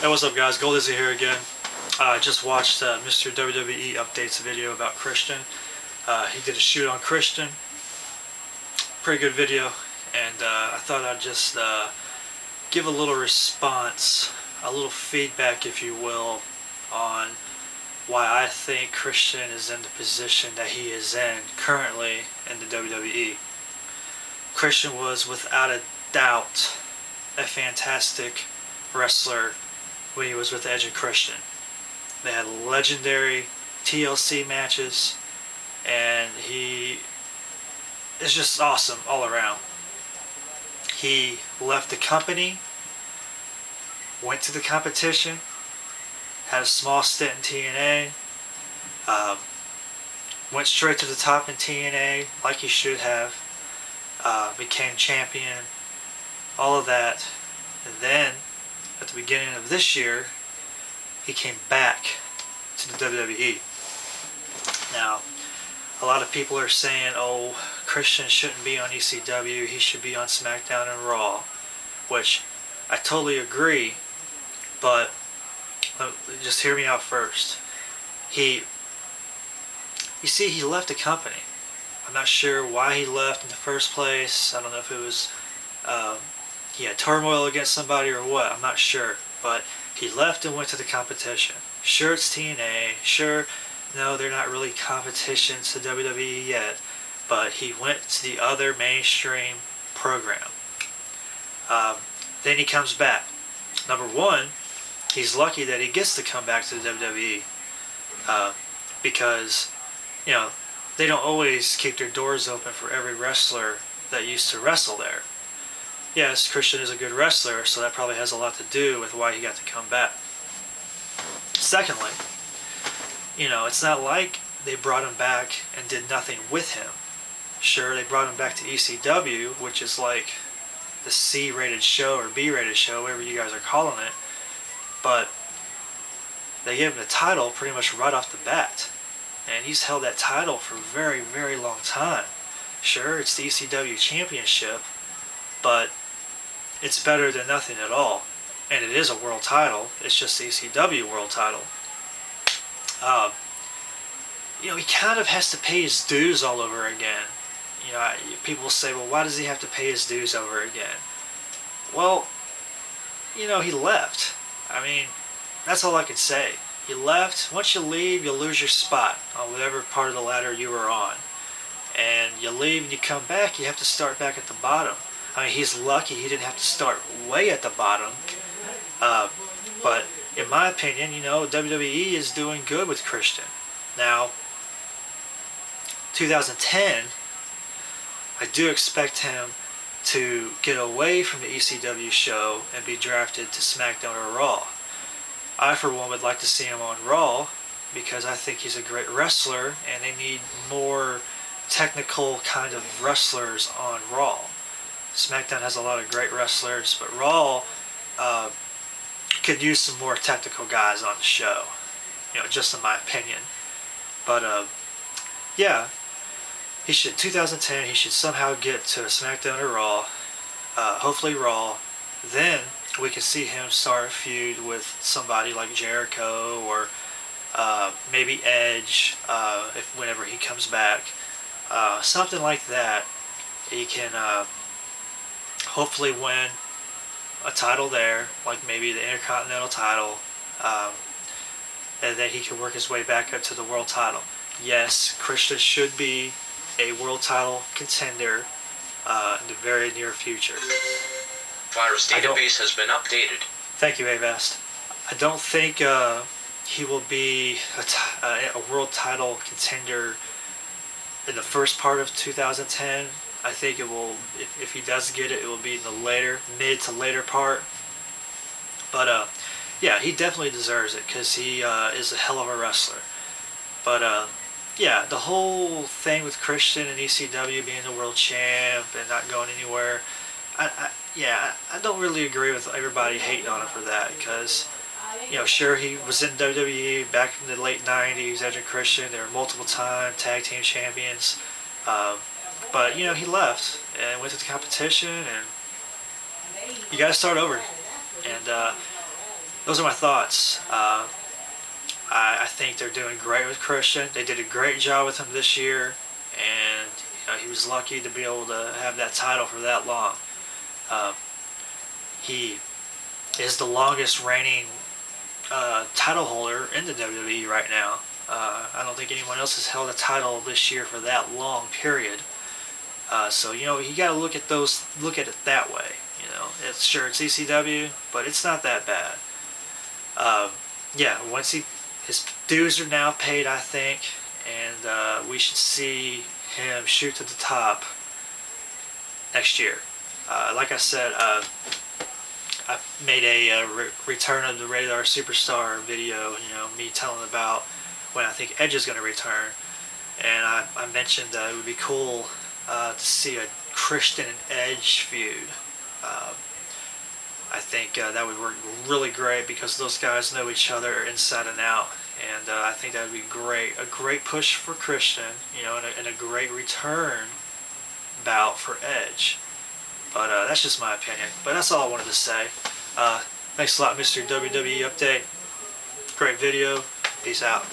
Hey, what's up, guys? Gold Izzy here again. I just watched Mr. WWE Updates video about Christian. He did a shoot on Christian. Pretty good video. And I thought I'd just give a little response, a little feedback, if you will, on why I think Christian is in the position that he is in currently in the WWE. Christian was without a doubt a fantastic wrestler when he was with Edge and Christian. They had legendary TLC matches, and he is just awesome all around. He left the company, went to the competition, had a small stint in TNA, went straight to the top in TNA like he should have, became champion, all of that, and then at the beginning of this year, he came back to the WWE. Now, a lot of people are saying, oh, Christian shouldn't be on ECW, he should be on SmackDown and Raw, which I totally agree, but just hear me out first. You see, he left the company. I'm not sure why he left in the first place. I don't know if it was he had turmoil against somebody or what. I'm not sure. But he left and went to the competition. Sure, it's TNA. Sure, no, they're not really competition to WWE yet. But he went to the other mainstream program. Then he comes back. Number one, he's lucky that he gets to come back to the WWE. Because, they don't always keep their doors open for every wrestler that used to wrestle there. Yes, Christian is a good wrestler, so that probably has a lot to do with why he got to come back. Secondly, it's not like they brought him back and did nothing with him. Sure, they brought him back to ECW, which is like the C-rated show or B-rated show, whatever you guys are calling it, but they gave him the title pretty much right off the bat. And he's held that title for a very, very long time. Sure, it's the ECW Championship, but it's better than nothing at all. And it is a world title. It's just the ECW world title. He kind of has to pay his dues all over again. People say, well, why does he have to pay his dues over again? Well, he left. I mean, that's all I can say. He left. Once you leave, you lose your spot on whatever part of the ladder you were on. And you leave and you come back, you have to start back at the bottom. I mean, he's lucky he didn't have to start way at the bottom. But in my opinion, WWE is doing good with Christian. Now, 2010, I do expect him to get away from the ECW show and be drafted to SmackDown or Raw. I, for one, would like to see him on Raw because I think he's a great wrestler and they need more technical kind of wrestlers on Raw. SmackDown has a lot of great wrestlers, but Raw could use some more technical guys on the show, just in my opinion. But he should 2010. He should somehow get to SmackDown or Raw, hopefully Raw. Then we can see him start a feud with somebody like Jericho or maybe Edge whenever he comes back. Something like that. He can hopefully win a title there, like maybe the Intercontinental title, and then he can work his way back up to the world title. Yes, Christian should be a world title contender in the very near future. Virus database has been updated. Thank you, Avast. I don't think he will be a world title contender in the first part of 2010. I think it will, if he does get it, it will be in the mid to later part. But he definitely deserves it because he is a hell of a wrestler. But the whole thing with Christian and ECW being the world champ and not going anywhere, I don't really agree with everybody hating on him for that because, sure, he was in WWE back in the late 90s, Edge and Christian. They were multiple-time tag team champions. But, he left and went to the competition, and you got to start over. And those are my thoughts. I think they're doing great with Christian. They did a great job with him this year, and he was lucky to be able to have that title for that long. He is the longest reigning title holder in the WWE right now. I don't think anyone else has held a title this year for that long period. So you got to look at it that way. It's ECW, but it's not that bad. Once his dues are now paid, I think, and we should see him shoot to the top next year. Like I said, I made a return of the Rated R Superstar video, me telling about when I think Edge is going to return, and I mentioned that it would be cool to see a Christian and Edge feud. I think that would work really great because those guys know each other inside and out, and I think that would be great. A great push for Christian, and a great return bout for Edge. But that's just my opinion. But that's all I wanted to say. Thanks a lot, Mr. WWE Update. Great video. Peace out.